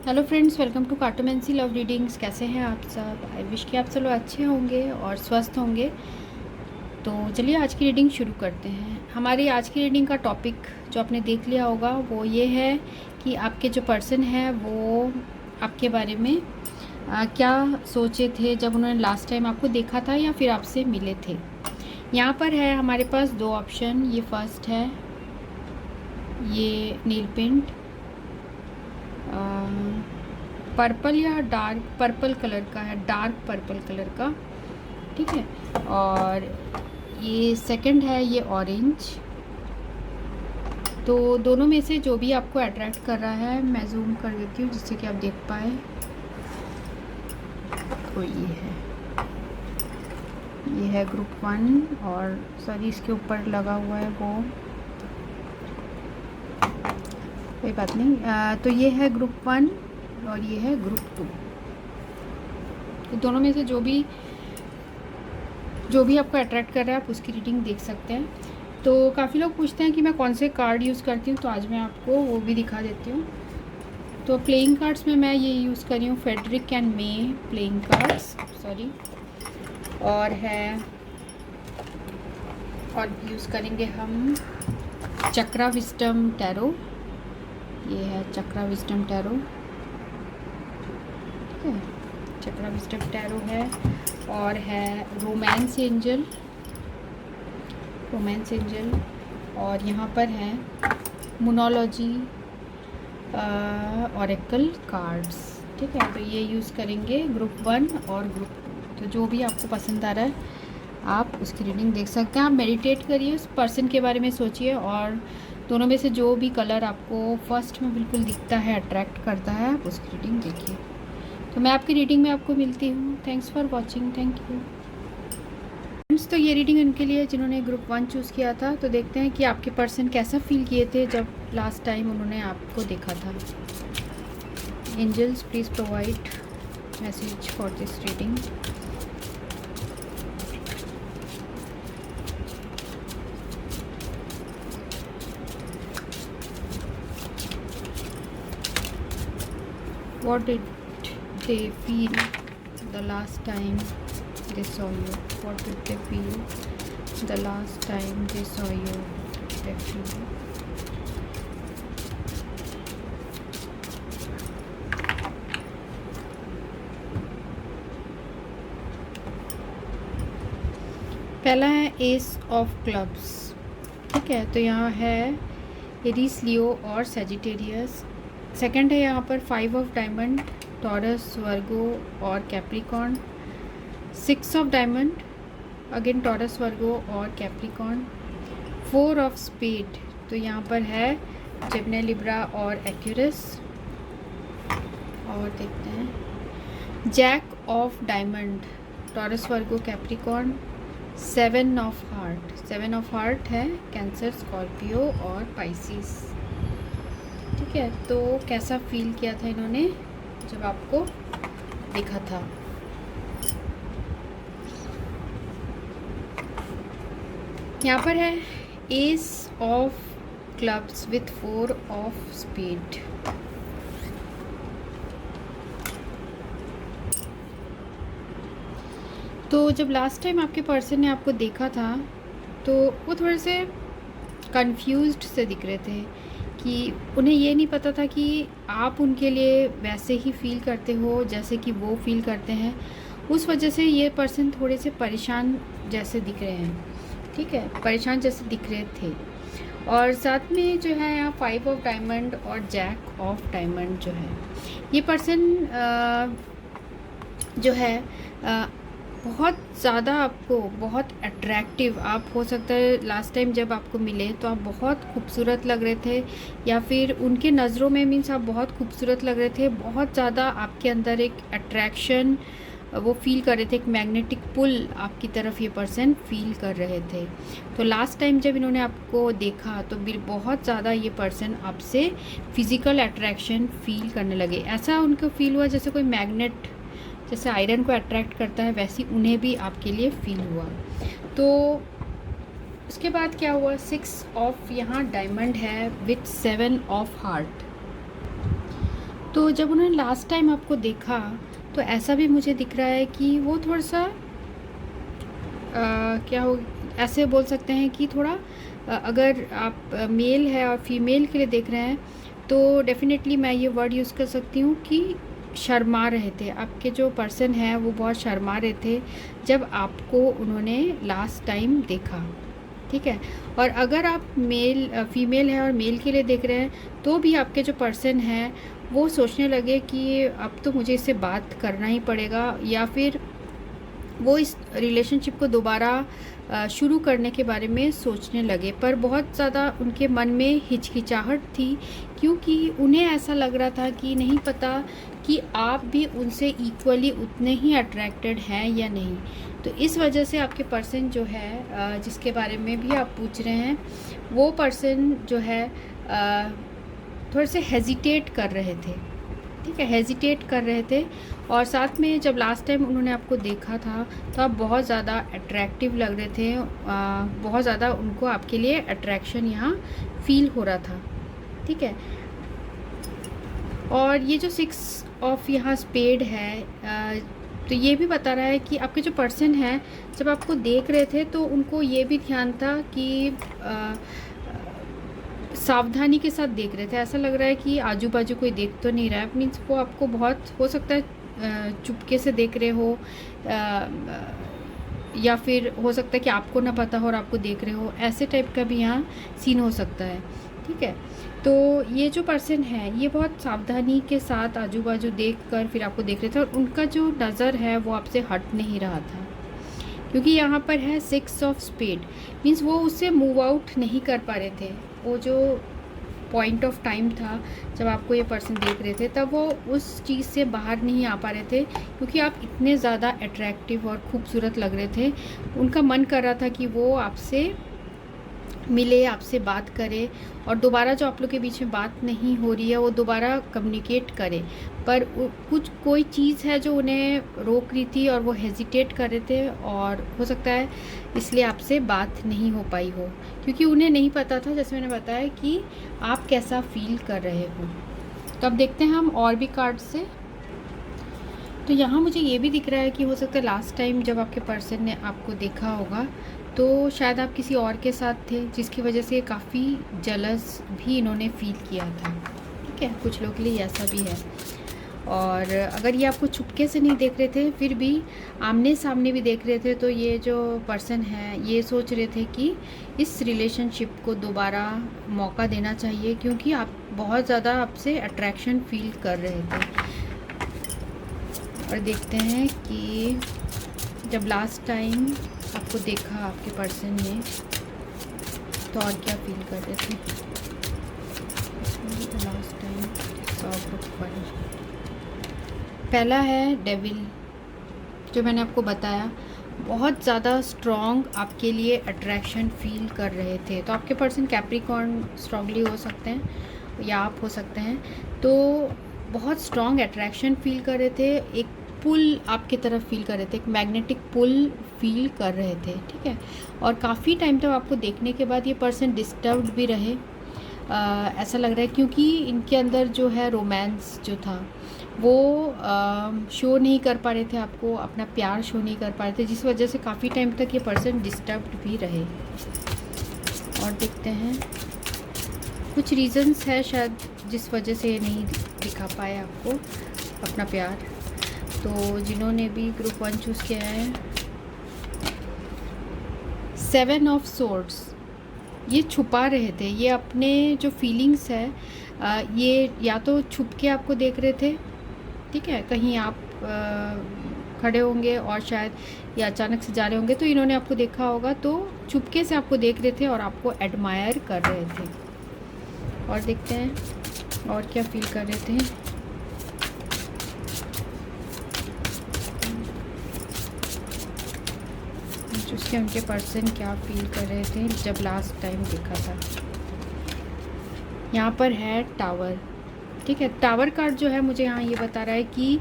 Hello friends, welcome to cartomancy love readings. कैसे हैं आप सब? आई विश कि आप सब लोग अच्छे होंगे और स्वस्थ होंगे। तो चलिए आज की रीडिंग शुरू करते हैं। हमारी आज की रीडिंग का टॉपिक जो आपने देख लिया होगा वो ये है कि आपके जो पर्सन है वो आपके बारे में क्या सोचे थे जब उन्होंने लास्ट टाइम आपको देखा था या फिर आपसे मिले थे। यहाँ पर है हमारे पास दो ऑप्शन। ये फर्स्ट है, ये नील पेंट पर्पल या डार्क पर्पल कलर का है, डार्क पर्पल कलर का, ठीक है। और ये सेकंड है, ये ऑरेंज। तो दोनों में से जो भी आपको अट्रैक्ट कर रहा है मैं जूम कर देती हूँ जिससे कि आप देख पाए। तो ये है ग्रुप 1 और सॉरी इसके ऊपर लगा हुआ है वो, कोई बात नहीं। तो ये है ग्रुप 1 और ये है ग्रुप 2। तो दोनों में से जो भी आपको अट्रैक्ट कर रहा है आप उसकी रीडिंग देख सकते हैं। तो काफ़ी लोग पूछते हैं कि मैं कौन से कार्ड यूज़ करती हूँ, तो आज मैं आपको वो भी दिखा देती हूँ। तो प्लेइंग कार्ड्स में मैं ये यूज़ कर रही हूँ Frederick and May playing cards, sorry. और यूज़ करेंगे हम चक्रा विस्डम टैरो। ये है चक्रा विस्डम टैरो, ठीक है। चक्रा विस्डम टैरो है। और है रोमांस एंजल, और यहाँ पर है मोनोलॉजी ऑरेकल कार्ड्स, ठीक है। तो ये यूज़ करेंगे ग्रुप 1 और ग्रुप 2। तो जो भी आपको पसंद आ रहा है आप उसकी रीडिंग देख सकते हैं। आप मेडिटेट करिए, उस पर्सन के बारे में सोचिए और दोनों में से जो भी कलर आपको फर्स्ट में बिल्कुल दिखता है, अट्रैक्ट करता है, आप उसकी रीडिंग देखिए। तो मैं आपकी रीडिंग में आपको मिलती हूँ। Thanks for watching, thank you friends. तो ये रीडिंग उनके लिए जिन्होंने ग्रुप 1 चूज़ किया था। तो देखते हैं कि आपके पर्सन कैसा फील किए थे जब लास्ट टाइम उन्होंने आपको देखा था। Angels please provide message for this reading. What did they feel the last time they saw you? What did they feel the last time they saw you? What did they feel? पहला है ace of clubs, ठीक है। तो यहाँ है Aries, लियो और Sagittarius. Second है यहाँ पर 5 ऑफ डायमंड, टॉरस, वर्गो और Capricorn. 6 of diamond, again Taurus, Virgo और कैप्रिकॉर्न। 4 ऑफ स्पेड, तो यहाँ पर है जेमिनी, लिब्रा और एक्यूरस। और देखते हैं jack of diamond, Taurus, Virgo, Capricorn. 7 of heart, 7 of heart है कैंसर, स्कॉर्पियो और पाइसिस, ठीक है। तो कैसा फील किया था इन्होंने जब आपको देखा था? यहाँ पर है ace of clubs with 4 of spade. तो जब लास्ट टाइम आपके पर्सन ने आपको देखा था तो वो थोड़े से कंफ्यूज्ड से दिख रहे थे कि उन्हें ये नहीं पता था कि आप उनके लिए वैसे ही फील करते हो जैसे कि वो फील करते हैं। उस वजह से ये पर्सन थोड़े से परेशान जैसे दिख रहे हैं, ठीक है, परेशान जैसे दिख रहे थे। और साथ में जो है यहाँ 5 ऑफ डायमंड और जैक ऑफ डायमंड जो है, ये पर्सन जो है बहुत ज़्यादा आपको बहुत अट्रैक्टिव, आप हो सकता है लास्ट टाइम जब आपको मिले तो आप बहुत खूबसूरत लग रहे थे, या फिर उनके नज़रों में मीन्स आप बहुत खूबसूरत लग रहे थे। बहुत ज़्यादा आपके अंदर एक अट्रैक्शन वो फील कर रहे थे, एक मैग्नेटिक पुल आपकी तरफ ये पर्सन फील कर रहे थे। तो लास्ट टाइम जब इन्होंने आपको देखा तो बहुत ज़्यादा ये पर्सन आपसे फिज़िकल अट्रैक्शन फील करने लगे। ऐसा उनको फील हुआ जैसे कोई मैग्नेट जैसे आयरन को अट्रैक्ट करता है, वैसी उन्हें भी आपके लिए फील हुआ। तो उसके बाद क्या हुआ, 6 ऑफ यहाँ डायमंड है विथ 7 ऑफ हार्ट। तो जब उन्होंने लास्ट टाइम आपको देखा तो ऐसा भी मुझे दिख रहा है कि वो थोड़ा सा क्या हो, ऐसे बोल सकते हैं कि थोड़ा अगर आप मेल है और फीमेल के लिए देख रहे हैं तो डेफ़िनेटली मैं ये वर्ड यूज़ कर सकती हूँ कि शर्मा रहे थे। आपके जो पर्सन है वो बहुत शर्मा रहे थे जब आपको उन्होंने लास्ट टाइम देखा, ठीक है। और अगर आप फीमेल है और मेल के लिए देख रहे हैं तो भी आपके जो पर्सन है वो सोचने लगे कि अब तो मुझे इससे बात करना ही पड़ेगा, या फिर वो इस रिलेशनशिप को दोबारा शुरू करने के बारे में सोचने लगे। पर बहुत ज़्यादा उनके मन में हिचकिचाहट थी, क्योंकि उन्हें ऐसा लग रहा था कि नहीं पता कि आप भी उनसे इक्वली उतने ही अट्रैक्टेड हैं या नहीं। तो इस वजह से आपके पर्सन जो है जिसके बारे में भी आप पूछ रहे हैं, वो पर्सन जो है थोड़े से हेजिटेट कर रहे थे, ठीक है, हेजिटेट कर रहे थे। और साथ में जब लास्ट टाइम उन्होंने आपको देखा था तो आप बहुत ज़्यादा अट्रैक्टिव लग रहे थे, बहुत ज़्यादा उनको आपके लिए अट्रैक्शन यहाँ फील हो रहा था, ठीक है। और ये जो 6 ऑफ यहाँ स्पेड है तो ये भी बता रहा है कि आपके जो पर्सन है जब आपको देख रहे थे तो उनको ये भी ध्यान था कि सावधानी के साथ देख रहे थे। ऐसा लग रहा है कि आजू बाजू कोई देख तो नहीं रहा है, मीन्स वो आपको बहुत हो सकता है चुपके से देख रहे हो, या फिर हो सकता है कि आपको ना पता हो और आपको देख रहे हो, ऐसे टाइप का भी यहाँ सीन हो सकता है, ठीक है। तो ये जो पर्सन है ये बहुत सावधानी के साथ आजू बाजू देख कर फिर आपको देख रहे थे, और उनका जो नज़र है वो आपसे हट नहीं रहा था, क्योंकि यहाँ पर है 6 ऑफ स्पेड, मीन्स वो उससे मूव आउट नहीं कर पा रहे थे। वो जो पॉइंट ऑफ टाइम था जब आपको ये पर्सन देख रहे थे तब वो उस चीज़ से बाहर नहीं आ पा रहे थे, क्योंकि आप इतने ज़्यादा अट्रैक्टिव और खूबसूरत लग रहे थे। उनका मन कर रहा था कि वो आपसे मिले, आपसे बात करे, और दोबारा जो आप लोग के बीच में बात नहीं हो रही है वो दोबारा कम्युनिकेट करे। पर कोई चीज़ है जो उन्हें रोक रही थी और वो हेजिटेट कर रहे थे, और हो सकता है इसलिए आपसे बात नहीं हो पाई हो, क्योंकि उन्हें नहीं पता था, जैसे मैंने बताया, कि आप कैसा फील कर रहे हो। तो अब देखते हैं हम और भी कार्ड से। तो यहाँ मुझे ये भी दिख रहा है कि हो सकता है लास्ट टाइम जब आपके पर्सन ने आपको देखा होगा तो शायद आप किसी और के साथ थे, जिसकी वजह से काफ़ी जलस भी इन्होंने फील किया था, ठीक है। कुछ लोगों के लिए ऐसा भी है। और अगर ये आपको चुपके से नहीं देख रहे थे फिर भी आमने सामने भी देख रहे थे, तो ये जो पर्सन है ये सोच रहे थे कि इस रिलेशनशिप को दोबारा मौका देना चाहिए, क्योंकि आप बहुत ज़्यादा आपसे अट्रैक्शन फील कर रहे थे। और देखते हैं कि जब लास्ट टाइम आपको देखा आपके पर्सन ने तो और क्या फील कर रहे थे। लास्ट टाइम पहला है डेविल, जो मैंने आपको बताया, बहुत ज़्यादा स्ट्रॉन्ग आपके लिए अट्रैक्शन फील कर रहे थे। तो आपके पर्सन कैप्रिकॉर्न स्ट्रॉन्गली हो सकते हैं या आप हो सकते हैं, तो बहुत स्ट्रॉन्ग अट्रैक्शन फील कर रहे थे, एक पुल आपकी तरफ फील कर रहे थे, एक मैग्नेटिक पुल फील कर रहे थे, ठीक है। और काफ़ी टाइम तक आपको देखने के बाद ये पर्सन डिस्टर्ब्ड भी रहे, ऐसा लग रहा है, क्योंकि इनके अंदर जो है रोमांस जो था वो शो नहीं कर पा रहे थे आपको, अपना प्यार शो नहीं कर पा रहे थे, जिस वजह से काफ़ी टाइम तक ये पर्सन डिस्टर्ब्ड भी रहे। और देखते हैं कुछ रीज़न्स है शायद जिस वजह से ये नहीं दिखा पाए आपको अपना प्यार। तो जिन्होंने भी ग्रुप 1 चूज़ किया है, 7 ऑफ सोर्ड्स, ये छुपा रहे थे, ये अपने जो फीलिंग्स है ये या तो छुप के आपको देख रहे थे, ठीक है, कहीं आप खड़े होंगे और शायद ये अचानक से जा रहे होंगे तो इन्होंने आपको देखा होगा, तो छुपके से आपको देख रहे थे और आपको एडमायर कर रहे थे। और देखते हैं और क्या फील कर रहे थे। उसके उनके पर्सन क्या फील कर रहे थे जब लास्ट टाइम देखा था। यहाँ पर है टावर, ठीक है। टावर कार्ड जो है मुझे यहाँ ये बता रहा है कि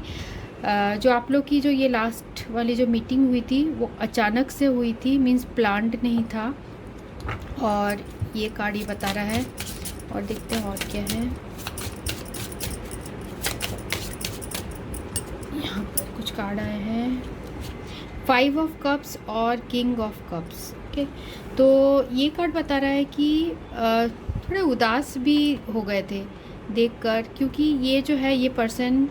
जो आप लोग की जो ये लास्ट वाली जो मीटिंग हुई थी वो अचानक से हुई थी, मींस प्लान्ड नहीं था, और ये कार्ड ये बता रहा है। और देखते हैं और क्या है। यहाँ पर कुछ कार्ड आए हैं, 5 ऑफ कप्स और किंग ऑफ कप्स। ओके, तो ये कार्ड बता रहा है कि थोड़े उदास भी हो गए थे देखकर, क्योंकि ये जो है ये पर्सन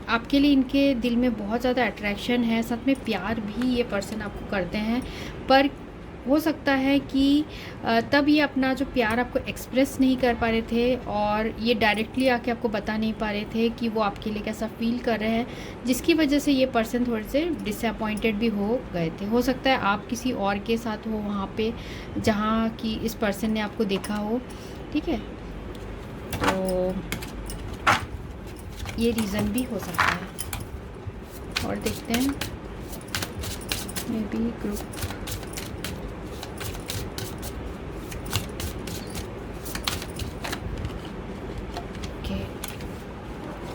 आपके लिए, इनके दिल में बहुत ज़्यादा अट्रैक्शन है, साथ में प्यार भी ये पर्सन आपको करते हैं। पर हो सकता है कि तब ये अपना जो प्यार आपको एक्सप्रेस नहीं कर पा रहे थे, और ये डायरेक्टली आके आपको बता नहीं पा रहे थे कि वो आपके लिए कैसा फील कर रहे हैं, जिसकी वजह से ये पर्सन थोड़े से डिसअपॉइंटेड भी हो गए थे। हो सकता है आप किसी और के साथ हो वहाँ पे जहाँ कि इस पर्सन ने आपको देखा हो। ठीक है, तो ये रीज़न भी हो सकता है। और देखते हैं, maybe group,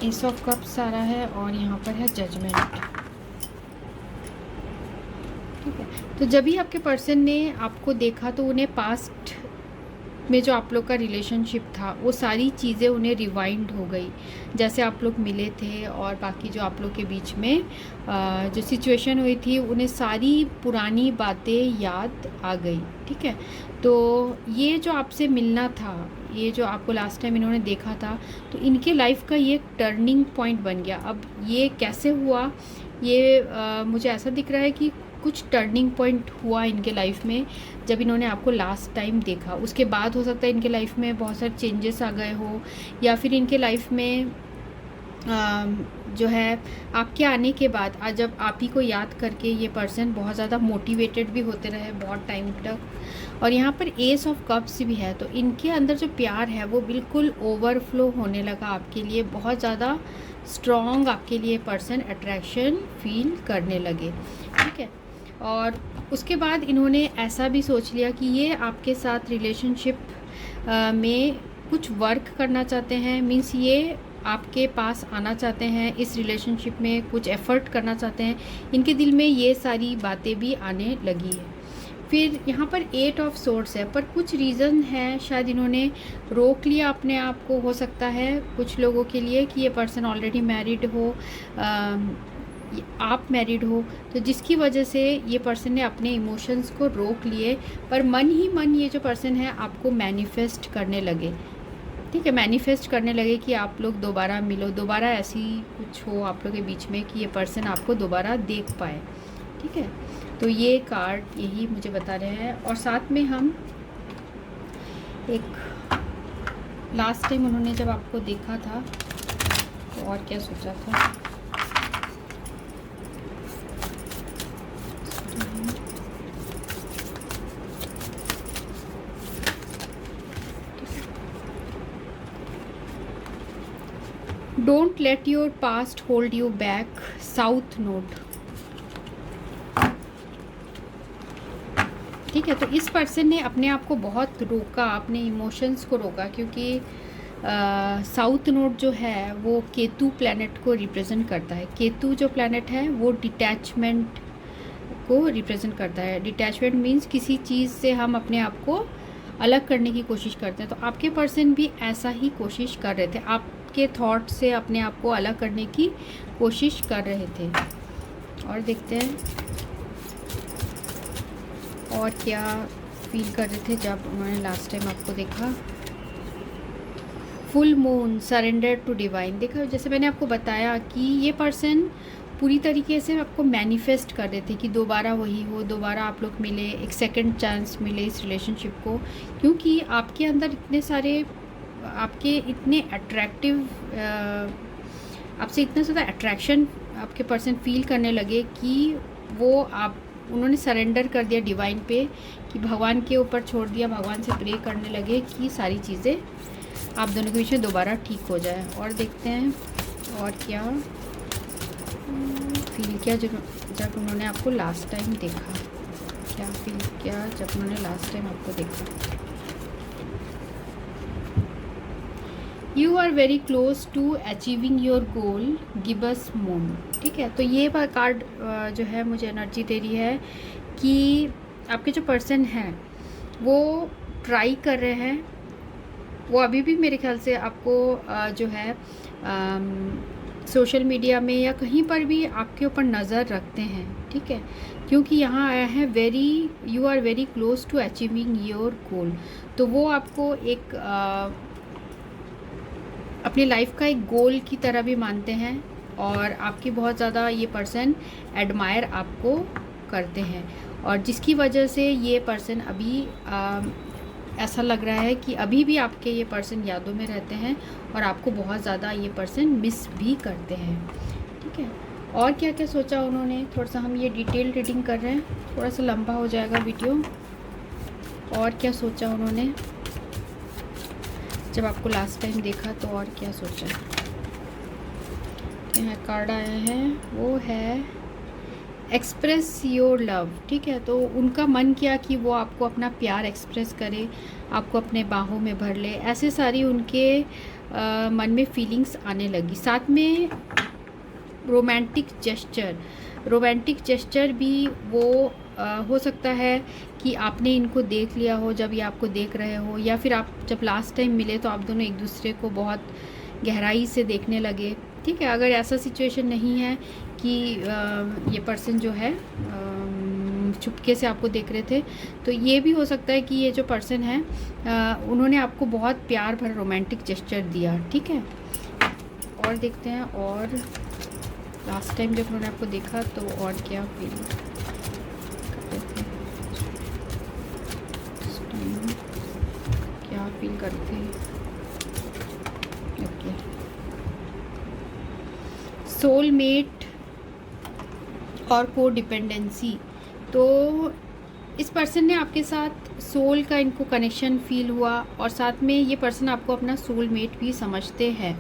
ace of cups आ रहा है और यहाँ पर है जजमेंट। ठीक है, तो जब भी आपके पर्सन ने आपको देखा तो उन्हें पास्ट में जो आप लोग का रिलेशनशिप था वो सारी चीज़ें उन्हें रिवाइंड हो गई, जैसे आप लोग मिले थे और बाकी जो आप लोग के बीच में जो सिचुएशन हुई थी, उन्हें सारी पुरानी बातें याद आ गई। ठीक है, तो ये जो आपसे मिलना था, ये जो आपको लास्ट टाइम इन्होंने देखा था, तो इनके लाइफ का ये टर्निंग पॉइंट बन गया। अब ये कैसे हुआ, ये मुझे ऐसा दिख रहा है कि कुछ टर्निंग पॉइंट हुआ इनके लाइफ में जब इन्होंने आपको लास्ट टाइम देखा। उसके बाद हो सकता है इनके लाइफ में बहुत सारे चेंजेस आ गए हो, या फिर इनके लाइफ में जो है आपके आने के बाद आज जब आप ही को याद करके ये पर्सन बहुत ज़्यादा मोटिवेटेड भी होते रहे बहुत टाइम तक। और यहाँ पर एस ऑफ कप्स भी है, तो इनके अंदर जो प्यार है वो बिल्कुल ओवरफ्लो होने लगा आपके लिए, बहुत ज़्यादा स्ट्रॉन्ग आपके लिए पर्सन अट्रैक्शन फील करने लगे। ठीक है, और उसके बाद इन्होंने ऐसा भी सोच लिया कि ये आपके साथ रिलेशनशिप में कुछ वर्क करना चाहते हैं, मीन्स ये आपके पास आना चाहते हैं, इस रिलेशनशिप में कुछ एफ़र्ट करना चाहते हैं। इनके दिल में ये सारी बातें भी आने लगी है। फिर यहाँ पर 8 ऑफ सोर्ड्स है, पर कुछ रीज़न है, शायद इन्होंने रोक लिया अपने आप को। हो सकता है कुछ लोगों के लिए कि ये पर्सन ऑलरेडी मैरिड हो, आप मैरिड हो, तो जिसकी वजह से ये पर्सन ने अपने इमोशंस को रोक लिए, पर मन ही मन ये जो पर्सन है आपको मैनिफेस्ट करने लगे। ठीक है, मैनिफेस्ट करने लगे कि आप लोग दोबारा मिलो, दोबारा ऐसी कुछ हो आप लोग के बीच में कि ये पर्सन आपको दोबारा देख पाए। ठीक है, तो ये कार्ड यही मुझे बता रहे हैं। और साथ में हम एक लास्ट टाइम उन्होंने जब आपको देखा था तो और क्या सोचा था, don't let your past hold you back, south node. ठीक है, तो इस पर्सन ने अपने आप को बहुत रोका, अपने इमोशंस को रोका, क्योंकि साउथ नोड जो है वो केतु प्लैनेट को रिप्रेजेंट करता है। केतु जो प्लैनेट है वो डिटैचमेंट को रिप्रेजेंट करता है। डिटैचमेंट मीन्स किसी चीज़ से हम अपने आप को अलग करने की कोशिश करते हैं, तो आपके पर्सन भी ऐसा ही कोशिश कर रहे थे, आपके थॉट से अपने आप को अलग करने की कोशिश कर रहे थे। और देखते हैं और क्या फील कर रहे थे जब उन्होंने लास्ट टाइम आपको देखा। Full moon, surrender to divine. देखा, जैसे मैंने आपको बताया कि ये पर्सन पूरी तरीके से आपको मैनिफेस्ट कर रहे थे कि दोबारा वही हो, दोबारा आप लोग मिले, एक सेकंड चांस मिले इस रिलेशनशिप को, क्योंकि आपके अंदर इतने सारे, आपके इतने अट्रैक्टिव, आपसे इतना ज़्यादा अट्रैक्शन आपके पर्सन फील करने लगे कि वो उन्होंने सरेंडर कर दिया डिवाइन पे, कि भगवान के ऊपर छोड़ दिया, भगवान से प्रे करने लगे कि सारी चीज़ें आप दोनों के बीच में दोबारा ठीक हो जाए। और देखते हैं और क्या फील किया जब उन्होंने आपको लास्ट टाइम देखा, क्या फील किया जब उन्होंने लास्ट टाइम आपको देखा। You are very close to achieving your goal, give us moon. ठीक है, तो ये कार्ड जो है मुझे एनर्जी दे रही है कि आपके जो पर्सन हैं वो ट्राई कर रहे हैं, वो अभी भी मेरे ख्याल से आपको जो है सोशल मीडिया में या कहीं पर भी आपके ऊपर नज़र रखते हैं, ठीक है, क्योंकि यहाँ आया है you are very close to achieving your goal. तो वो आपको एक अपनी लाइफ का एक गोल की तरह भी मानते हैं और आपकी बहुत ज़्यादा ये पर्सन एडमायर आपको करते हैं, और जिसकी वजह से ये पर्सन अभी ऐसा लग रहा है कि अभी भी आपके ये पर्सन यादों में रहते हैं और आपको बहुत ज़्यादा ये पर्सन मिस भी करते हैं, ठीक है। और क्या क्या सोचा उन्होंने, थोड़ा सा हम ये डिटेल रीडिंग कर रहे हैं, थोड़ा सा लंबा हो जाएगा वीडियो। और क्या सोचा उन्होंने जब आपको लास्ट टाइम देखा, तो और क्या सोचा। यहाँ कार्ड आया है, वो है एक्सप्रेस योर लव, ठीक है। तो उनका मन किया कि वो आपको अपना प्यार एक्सप्रेस करे, आपको अपने बाहों में भर ले, ऐसे सारी उनके मन में फीलिंग्स आने लगी। साथ में रोमांटिक जेस्चर भी वो हो सकता है कि आपने इनको देख लिया हो जब ये आपको देख रहे हो, या फिर आप जब लास्ट टाइम मिले तो आप दोनों एक दूसरे को बहुत गहराई से देखने लगे, ठीक है। अगर ऐसा सिचुएशन नहीं है कि ये पर्सन जो है चुपके से आपको देख रहे थे, तो ये भी हो सकता है कि ये जो पर्सन है उन्होंने आपको बहुत प्यार भरा रोमांटिक जेस्चर दिया, ठीक है। और देखते हैं, और लास्ट टाइम जब उन्होंने आपको देखा तो और क्या फील कर रहे थे, क्या फील करते हैं। ओके, सोलमेट और को डिपेंडेंसी। तो इस पर्सन ने आपके साथ सोल का इनको कनेक्शन फील हुआ, और साथ में ये पर्सन आपको अपना सोलमेट भी समझते हैं,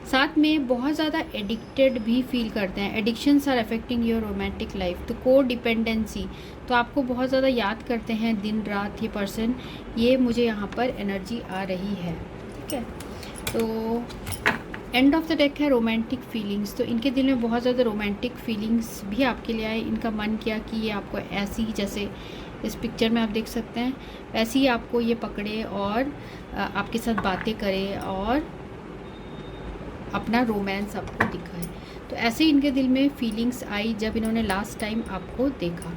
साथ में बहुत ज़्यादा एडिक्टेड भी फील करते हैं। Addictions are affecting your romantic life. तो को डिपेंडेंसी, तो आपको बहुत ज़्यादा याद करते हैं दिन रात ये पर्सन, ये मुझे यहाँ पर एनर्जी आ रही है, ठीक है। तो एंड ऑफ द डेक है रोमांटिक फीलिंग्स। तो इनके दिल में बहुत ज़्यादा रोमांटिक फीलिंग्स भी आपके लिए आए। इनका मन किया कि ये आपको ऐसी, जैसे इस पिक्चर में आप देख सकते हैं, वैसे ही आपको ये पकड़े और आपके साथ बातें करे और अपना रोमांस आपको दिखाए। तो ऐसे इनके दिल में फीलिंग्स आई जब इन्होंने लास्ट टाइम आपको देखा,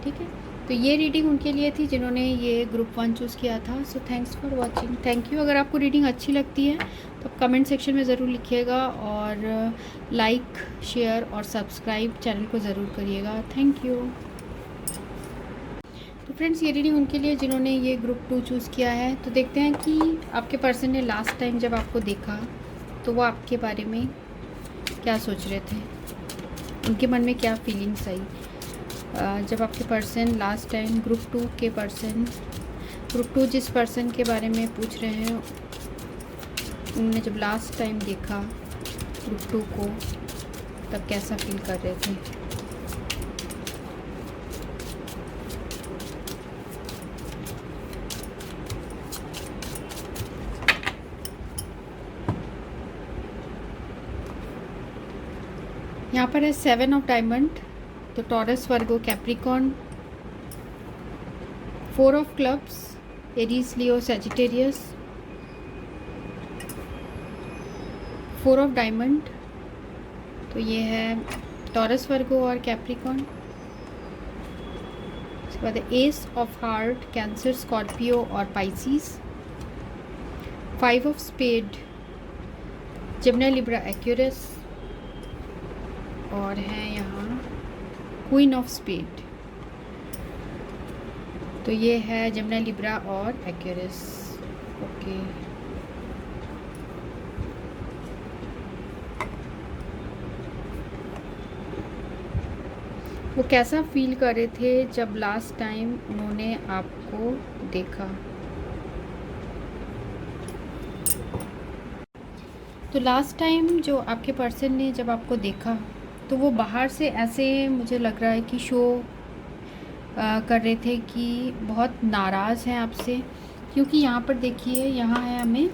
ठीक है। तो ये रीडिंग उनके लिए थी जिन्होंने ये ग्रुप 1 चूज़ किया था। So thanks for watching, thank you. अगर आपको रीडिंग अच्छी लगती है तो आप कमेंट सेक्शन में ज़रूर लिखिएगा, और लाइक, शेयर और सब्सक्राइब चैनल को ज़रूर करिएगा। Thank you. तो फ्रेंड्स, ये रीडिंग उनके लिए जिन्होंने ये ग्रुप 2 चूज़ किया है। तो देखते हैं कि आपके पर्सन ने लास्ट टाइम जब आपको देखा तो वो आपके बारे में क्या सोच रहे थे, उनके मन में क्या फीलिंग्स आई। जब आपके पर्सन लास्ट टाइम ग्रुप 2 जिस पर्सन के बारे में पूछ रहे हैं, उन्होंने जब लास्ट टाइम देखा ग्रुप 2 को, तब कैसा फील कर रहे थे। यहाँ पर है 7 ऑफ डायमंड, तो Taurus, Virgo, Capricorn, 4 of clubs, Aries, Leo, Sagittarius, 4 of diamond, तो ये है टॉरस, वर्गो और कैप्रिकॉर्न। उसके बाद ace of heart, Cancer, Scorpio और Pisces, 5 of spade, Gemini, Libra, Aquarius, और है यहाँ क्वीन ऑफ स्पेड, तो ये है जेमिनी, लिब्रा और एक्वेरियस। ओके, वो कैसा फील कर रहे थे जब लास्ट टाइम उन्होंने आपको देखा। तो लास्ट टाइम जो आपके पर्सन ने जब आपको देखा, तो वो बाहर से ऐसे मुझे लग रहा है कि शो कर रहे थे कि बहुत नाराज़ हैं आपसे, क्योंकि यहाँ पर देखिए, यहाँ है हमें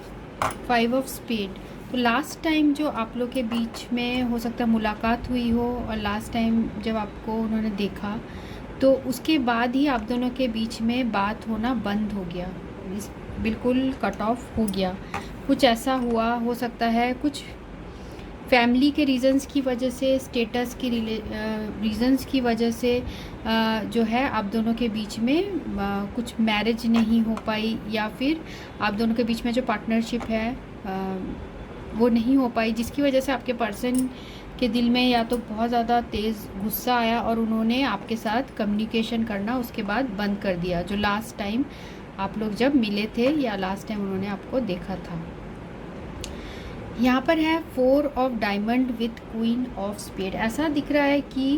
5 ऑफ स्पेड। तो लास्ट टाइम जो आप लोग के बीच में हो सकता है मुलाकात हुई हो, और लास्ट टाइम जब आपको उन्होंने देखा तो उसके बाद ही आप दोनों के बीच में बात होना बंद हो गया, बिल्कुल कट ऑफ हो गया। कुछ ऐसा हुआ, हो सकता है कुछ फैमिली के रीज़न्स की वजह से, स्टेटस की रीज़न्स की वजह से जो है आप दोनों के बीच में कुछ मैरिज नहीं हो पाई, या फिर आप दोनों के बीच में जो पार्टनरशिप है वो नहीं हो पाई, जिसकी वजह से आपके पर्सन के दिल में या तो बहुत ज़्यादा तेज़ गुस्सा आया और उन्होंने आपके साथ कम्युनिकेशन करना उसके बाद बंद कर दिया, जो लास्ट टाइम आप लोग जब मिले थे या लास्ट टाइम उन्होंने आपको देखा था। यहाँ पर है 4 of diamond with queen of spade. ऐसा दिख रहा है कि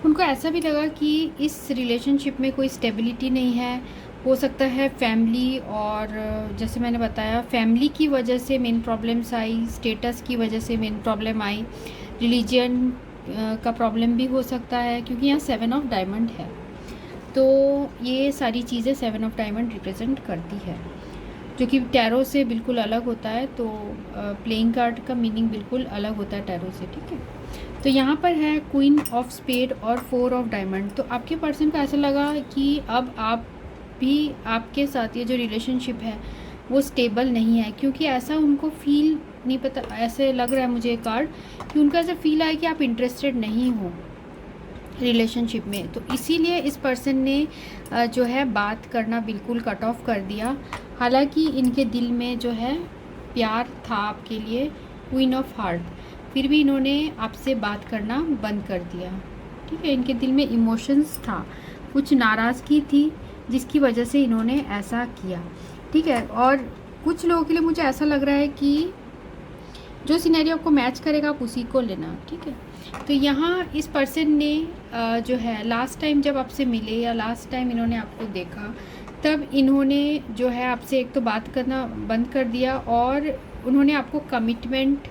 उनको ऐसा भी लगा कि इस रिलेशनशिप में कोई स्टेबिलिटी नहीं है। हो सकता है फैमिली, और जैसे मैंने बताया फैमिली की वजह से मेन प्रॉब्लम्स आई, स्टेटस की वजह से मेन प्रॉब्लम आई, रिलीजन का प्रॉब्लम भी हो सकता है, क्योंकि यहाँ 7 ऑफ डायमंड है। तो ये सारी चीज़ें 7 ऑफ डायमंड रिप्रेजेंट करती है, जो कि टैरो से बिल्कुल अलग होता है। तो प्लेइंग कार्ड का मीनिंग बिल्कुल अलग होता है टैरो से, ठीक है। तो यहाँ पर है क्वीन ऑफ स्पेड और 4 ऑफ डायमंड। तो आपके पर्सन को ऐसा लगा कि अब आप भी, आपके साथ ये जो रिलेशनशिप है वो स्टेबल नहीं है, क्योंकि ऐसा उनको फील नहीं, पता ऐसे लग रहा है मुझे कार्ड कि उनका ऐसा फील आया कि आप इंटरेस्टेड नहीं हो रिलेशनशिप में। तो इसीलिए इस पर्सन ने जो है बात करना बिल्कुल कट ऑफ कर दिया। हालांकि इनके दिल में जो है प्यार था आपके लिए, क्वीन ऑफ हार्ट, फिर भी इन्होंने आपसे बात करना बंद कर दिया, ठीक है। इनके दिल में इमोशंस था, कुछ नाराज़गी थी, जिसकी वजह से इन्होंने ऐसा किया, ठीक है। और कुछ लोगों के लिए मुझे ऐसा लग रहा है कि जो सिनेरियो आपको मैच करेगा आप उसी को लेना, ठीक है। तो यहाँ इस पर्सन ने जो है लास्ट टाइम जब आपसे मिले या लास्ट टाइम इन्होंने आपको देखा, तब इन्होंने जो है आपसे एक तो बात करना बंद कर दिया, और उन्होंने आपको कमिटमेंट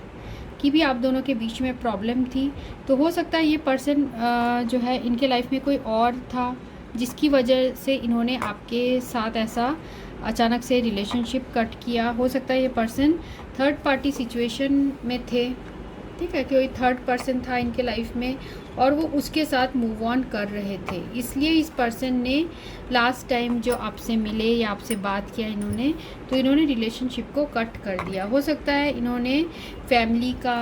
की भी, आप दोनों के बीच में प्रॉब्लम थी। तो हो सकता है ये पर्सन जो है इनके लाइफ में कोई और था, जिसकी वजह से इन्होंने आपके साथ ऐसा अचानक से रिलेशनशिप कट किया। हो सकता है ये पर्सन थर्ड पार्टी सिचुएशन में थे, ठीक है, कोई थर्ड पर्सन था इनके लाइफ में और वो उसके साथ मूव ऑन कर रहे थे, इसलिए इस पर्सन ने लास्ट टाइम जो आपसे मिले या आपसे बात किया इन्होंने, तो इन्होंने रिलेशनशिप को कट कर दिया। हो सकता है इन्होंने फैमिली का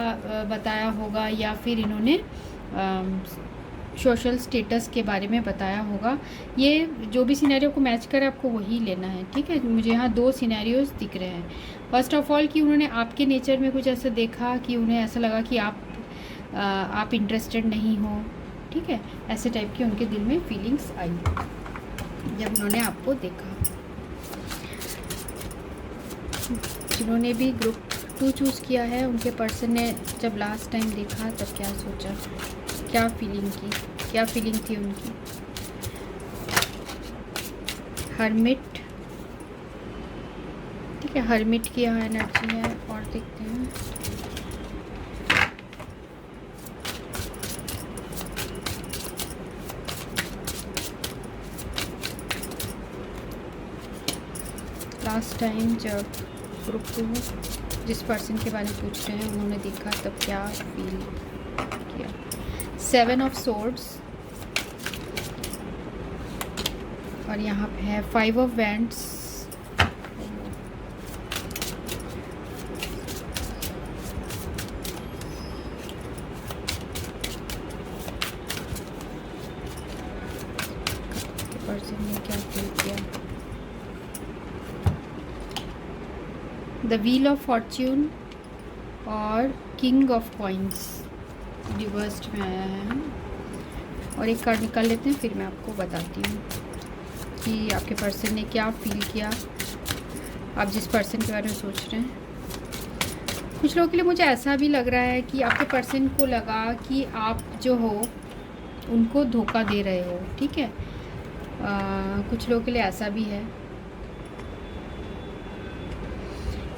बताया होगा, या फिर इन्होंने सोशल स्टेटस के बारे में बताया होगा। ये जो भी सिनेरियो को मैच करे आपको वही लेना है, ठीक है। मुझे यहाँ 2 सिनेरियोज दिख रहे हैं। फर्स्ट ऑफ ऑल कि उन्होंने आपके नेचर में कुछ ऐसा देखा कि उन्हें ऐसा लगा कि आप इंटरेस्टेड नहीं हो, ठीक है। ऐसे टाइप की उनके दिल में फीलिंग्स आई जब उन्होंने आपको देखा। जिन्होंने भी ग्रुप 2 चूज़ किया है, उनके पर्सन ने जब लास्ट टाइम देखा तब क्या सोचा, क्या फीलिंग थी उनकी। हर्मिट, ठीक है, हर्मिट की यहाँ एनर्जी है। और देखते हैं लास्ट टाइम जब ग्रुप 2 जिस पर्सन के बारे में पूछ रहे हैं उन्होंने देखा तब क्या फील किया। 7 ऑफ सोर्ड्स, और यहाँ पे है 5 ऑफ वैंड्स, पर्सन ने क्या फील किया। द व्हील ऑफ फॉर्च्यून और किंग ऑफ कॉइन्स रिवर्स्ड में आया है। और एक कार्ड निकाल लेते हैं, फिर मैं आपको बताती हूँ कि आपके पर्सन ने क्या फील किया, आप जिस पर्सन के बारे में सोच रहे हैं। कुछ लोगों के लिए मुझे ऐसा भी लग रहा है कि आपके पर्सन को लगा कि आप जो हो उनको धोखा दे रहे हो, ठीक है। कुछ लोगों के लिए ऐसा भी है।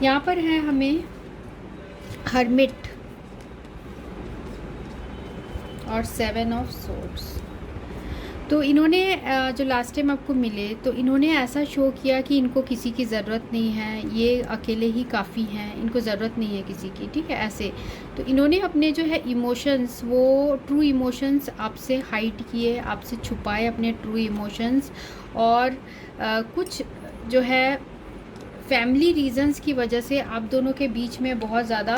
यहाँ पर है हमें हर्मिट और 7 ऑफ सोर्ड्स। तो इन्होंने जो लास्ट टाइम आपको मिले तो इन्होंने ऐसा शो किया कि इनको किसी की ज़रूरत नहीं है, ये अकेले ही काफ़ी हैं, इनको ज़रूरत नहीं है किसी की, ठीक है, ऐसे। तो इन्होंने अपने जो है इमोशंस, वो ट्रू इमोशंस आपसे हाइड किए, आपसे छुपाए अपने ट्रू इमोशंस, और कुछ जो है फैमिली रीजंस की वजह से आप दोनों के बीच में बहुत ज़्यादा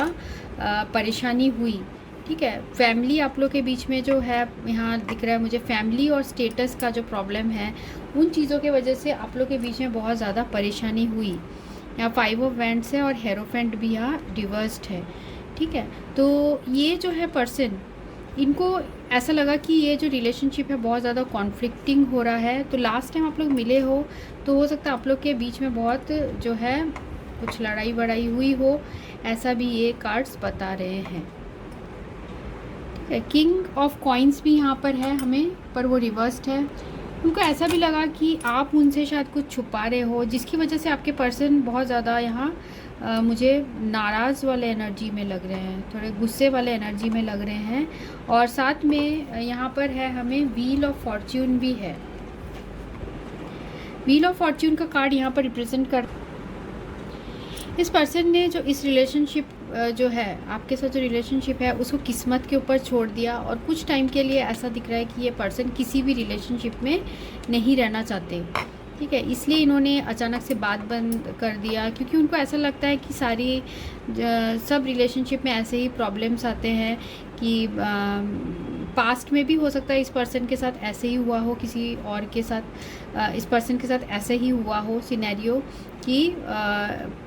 परेशानी हुई, ठीक है। फैमिली आप लोग के बीच में जो है, यहाँ दिख रहा है मुझे फैमिली और स्टेटस का जो प्रॉब्लम है, उन चीज़ों की वजह से आप लोग के बीच में बहुत ज़्यादा परेशानी हुई। यहाँ 5 ऑफ वैंड्स है और हेरोफेंट भी यहाँ रिवर्स्ड है, ठीक है। तो ये जो है पर्सन, इनको ऐसा लगा कि ये जो रिलेशनशिप है बहुत ज़्यादा कॉन्फ्लिक्टिंग हो रहा है। तो लास्ट टाइम आप लोग मिले हो तो हो सकता है आप लोग के बीच में बहुत जो है कुछ लड़ाई वड़ाई हुई हो, ऐसा भी ये कार्ड्स बता रहे हैं, ठीक है। किंग ऑफ कॉइन्स भी यहाँ पर है हमें, पर वो रिवर्स्ड है। उनको ऐसा भी लगा कि आप उनसे शायद कुछ छुपा रहे हो, जिसकी वजह से आपके पर्सन बहुत ज़्यादा यहाँ मुझे नाराज़ वाले एनर्जी में लग रहे हैं, थोड़े गुस्से वाले एनर्जी में लग रहे हैं। और साथ में यहाँ पर है हमें व्हील ऑफ फॉर्च्यून भी है। व्हील ऑफ फॉर्च्यून का कार्ड यहाँ पर रिप्रेजेंट कर, इस पर्सन ने जो इस रिलेशनशिप जो है आपके साथ जो रिलेशनशिप है उसको किस्मत के ऊपर छोड़ दिया, और कुछ टाइम के लिए ऐसा दिख रहा है कि ये पर्सन किसी भी रिलेशनशिप में नहीं रहना चाहते, ठीक है। इसलिए इन्होंने अचानक से बात बंद कर दिया, क्योंकि उनको ऐसा लगता है कि सारी सब रिलेशनशिप में ऐसे ही प्रॉब्लम्स आते हैं कि पास्ट में भी हो सकता है इस पर्सन के साथ ऐसे ही हुआ हो, किसी और के साथ इस पर्सन के साथ ऐसे ही हुआ हो सिनेरियो कि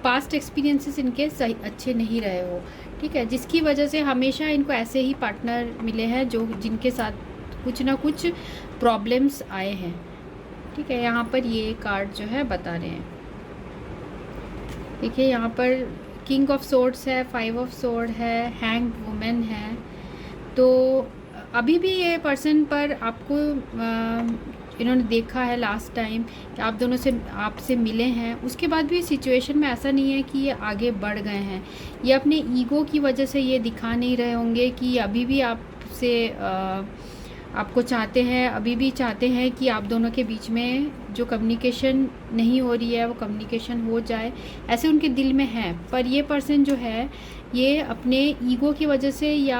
पास्ट एक्सपीरियंसेस इनके सही अच्छे नहीं रहे हो, ठीक है, जिसकी वजह से हमेशा इनको ऐसे ही पार्टनर मिले हैं जो जिनके साथ कुछ ना कुछ प्रॉब्लम्स आए हैं, ठीक है। यहाँ पर ये कार्ड जो है बता रहे हैं, देखिए यहाँ पर किंग ऑफ सोर्ड्स है, 5 ऑफ सोर्ड है, हैंग्ड वुमेन है। तो अभी भी ये पर्सन पर आपको इन्होंने देखा है लास्ट टाइम कि आप दोनों से आपसे मिले हैं, उसके बाद भी सिचुएशन में ऐसा नहीं है कि ये आगे बढ़ गए हैं। ये अपने ईगो की वजह से ये दिखा नहीं रहे होंगे कि अभी भी आपसे आपको चाहते हैं, अभी भी चाहते हैं कि आप दोनों के बीच में जो कम्युनिकेशन नहीं हो रही है वो कम्युनिकेशन हो जाए, ऐसे उनके दिल में है। पर ये पर्सन जो है ये अपने ईगो की वजह से या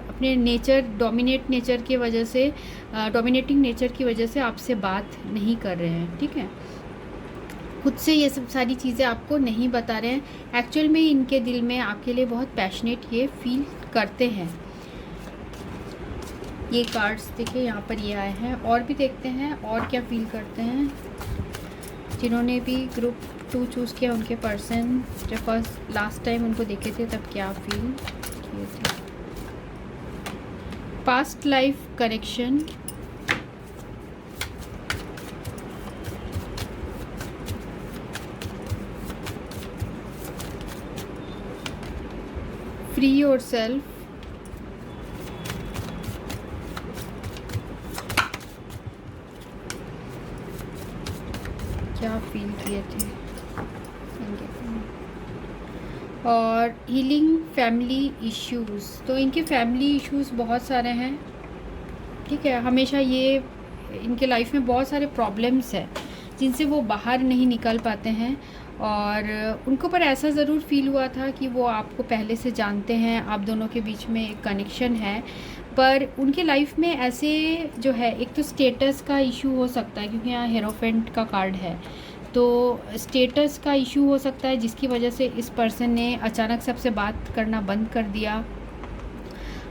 अपने नेचर डोमिनेट नेचर की वजह से डोमिनेटिंग नेचर की वजह से आपसे बात नहीं कर रहे हैं, ठीक है। खुद से ये सब सारी चीज़ें आपको नहीं बता रहे हैं। एक्चुअल में इनके दिल में आपके लिए बहुत पैशनेट ये फील करते हैं। ये कार्ड्स देखिए यहाँ पर ये आए हैं, और भी देखते हैं और क्या फील करते हैं जिन्होंने भी ग्रुप 2 चूज़ किया, उनके पर्सन जब फर्स्ट लास्ट टाइम उनको देखे थे तब क्या फील किए थे। Past life connection, free yourself, क्या फील किए थे, और हीलिंग फैमिली इश्यूज़। तो इनके फैमिली इश्यूज़ बहुत सारे हैं, ठीक है। हमेशा ये इनके लाइफ में बहुत सारे प्रॉब्लम्स हैं जिनसे वो बाहर नहीं निकल पाते हैं, और उनको पर ऐसा ज़रूर फील हुआ था कि वो आपको पहले से जानते हैं, आप दोनों के बीच में एक कनेक्शन है। पर उनके लाइफ में ऐसे जो है, एक तो स्टेटस का इशू हो सकता है क्योंकि यहाँ हेरोफेंट का कार्ड है, तो स्टेटस का इशू हो सकता है जिसकी वजह से इस पर्सन ने अचानक से आपसे बात करना बंद कर दिया।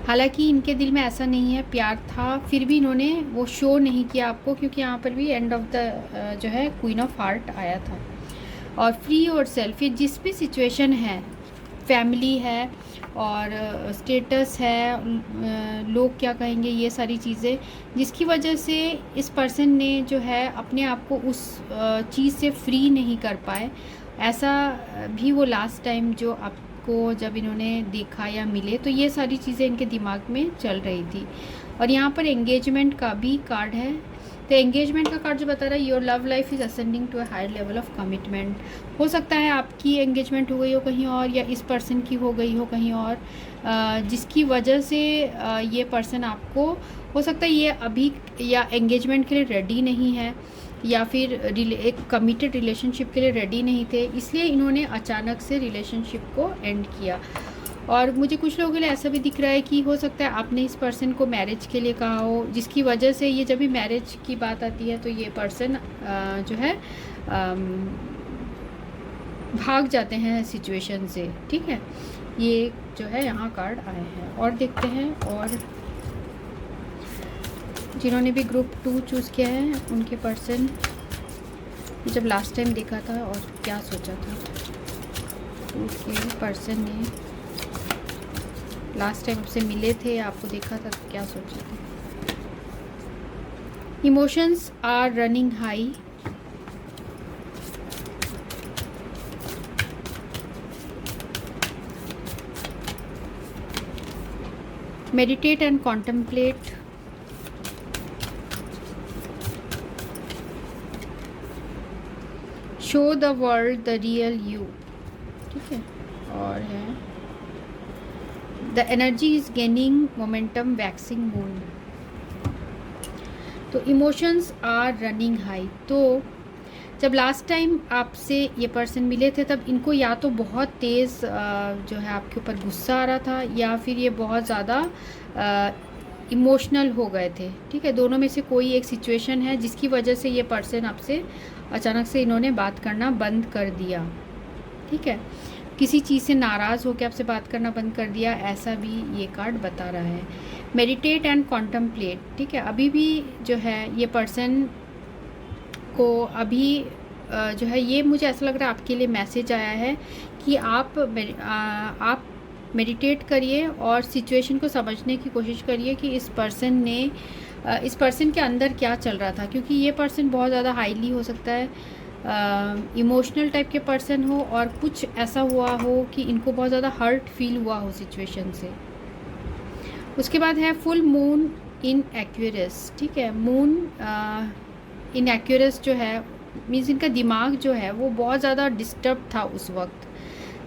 हालांकि इनके दिल में ऐसा नहीं है, प्यार था, फिर भी इन्होंने वो शो नहीं किया आपको, क्योंकि यहाँ पर भी एंड ऑफ द जो है क्वीन ऑफ हार्ट आया था। और फ्री और सेल्फ, ये जिस भी सिचुएशन है, फैमिली है और स्टेटस है, लोग क्या कहेंगे, ये सारी चीज़ें जिसकी वजह से इस पर्सन ने जो है अपने आप को उस चीज़ से फ्री नहीं कर पाए। ऐसा भी वो लास्ट टाइम जो आपको जब इन्होंने देखा या मिले तो ये सारी चीज़ें इनके दिमाग में चल रही थी। और यहाँ पर एंगेजमेंट का भी कार्ड है, तो एंगेजमेंट का कार्ड जो बता रहा है your love life is ascending to a higher level of commitment. हो सकता है आपकी एंगेजमेंट हो गई हो कहीं और, या इस पर्सन की हो गई हो कहीं और, जिसकी वजह से ये पर्सन आपको हो सकता है ये अभी या एंगेजमेंट के लिए रेडी नहीं है, या फिर एक कमिटेड रिलेशनशिप के लिए रेडी नहीं थे, इसलिए इन्होंने अचानक से रिलेशनशिप को एंड किया। और मुझे कुछ लोगों के लिए ऐसा भी दिख रहा है कि हो सकता है आपने इस पर्सन को मैरिज के लिए कहा हो, जिसकी वजह से ये जब भी मैरिज की बात आती है तो ये पर्सन जो है भाग जाते हैं सिचुएशन से, ठीक है। ये जो है यहाँ कार्ड आए हैं। और देखते हैं, और जिन्होंने भी ग्रुप 2 चूज़ किया है उनके पर्सन जब लास्ट टाइम देखा था और क्या सोचा था, उनके पर्सन ने लास्ट टाइम आपसे मिले थे, आपको देखा था तो क्या सोचा था। Emotions are running high, meditate and contemplate, show the world the real you, ठीक है। और है the energy is gaining momentum, waxing moon। तो इमोशंस आर रनिंग हाई, तो जब लास्ट टाइम आपसे ये पर्सन मिले थे तब इनको या तो बहुत तेज़ जो है आपके ऊपर गुस्सा आ रहा था, या फिर ये बहुत ज़्यादा इमोशनल हो गए थे, ठीक है। दोनों में से कोई एक सिचुएशन है जिसकी वजह से ये पर्सन आपसे अचानक से इन्होंने बात करना बंद कर दिया, ठीक है। किसी चीज़ से नाराज़ होकर आपसे बात करना बंद कर दिया, ऐसा भी ये कार्ड बता रहा है। मेडिटेट एंड कॉन्टम्पलेट, ठीक है। अभी भी जो है ये पर्सन को अभी जो है ये मुझे ऐसा लग रहा है आपके लिए मैसेज आया है कि आप मेडिटेट करिए और सिचुएशन को समझने की कोशिश करिए कि इस पर्सन के अंदर क्या चल रहा था, क्योंकि ये पर्सन बहुत ज़्यादा हाईली हो सकता है इमोशनल टाइप के पर्सन हो, और कुछ ऐसा हुआ हो कि इनको बहुत ज़्यादा हर्ट फील हुआ हो सिचुएशन से। उसके बाद है फुल मून इन एक्वेरियस, ठीक है। मून इन एक्वेरियस जो है मीन्स इनका दिमाग जो है वो बहुत ज़्यादा डिस्टर्ब था उस वक्त,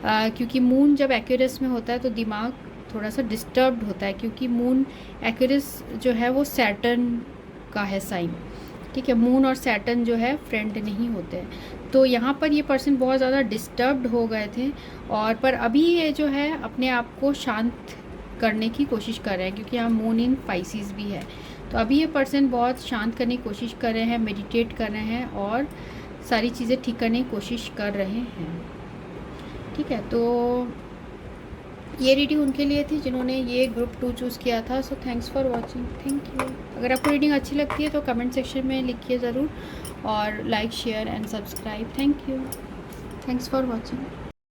क्योंकि मून जब एक्वेरियस में होता है तो दिमाग थोड़ा सा डिस्टर्ब्ड होता है, क्योंकि मून एक्वेरियस जो है वो सैटर्न का है साइन, ठीक है। मून और सैटर्न जो है फ्रेंड नहीं होते हैं। तो यहाँ पर ये पर्सन बहुत ज़्यादा डिस्टर्ब्ड हो गए थे, और पर अभी ये जो है अपने आप को शांत करने की कोशिश कर रहे हैं, क्योंकि यहाँ मून इन पाइसिस भी है। तो अभी ये पर्सन बहुत शांत करने की कोशिश कर रहे हैं, मेडिटेट कर रहे हैं और सारी चीज़ें ठीक करने की कोशिश कर रहे हैं, ठीक है। तो ये रीडिंग उनके लिए थी जिन्होंने ये ग्रुप 2 चूज़ किया था। So thanks for watching, thank you. अगर आपको रीडिंग अच्छी लगती है तो कमेंट सेक्शन में लिखिए ज़रूर, और like share and subscribe. Thank you, thanks for watching.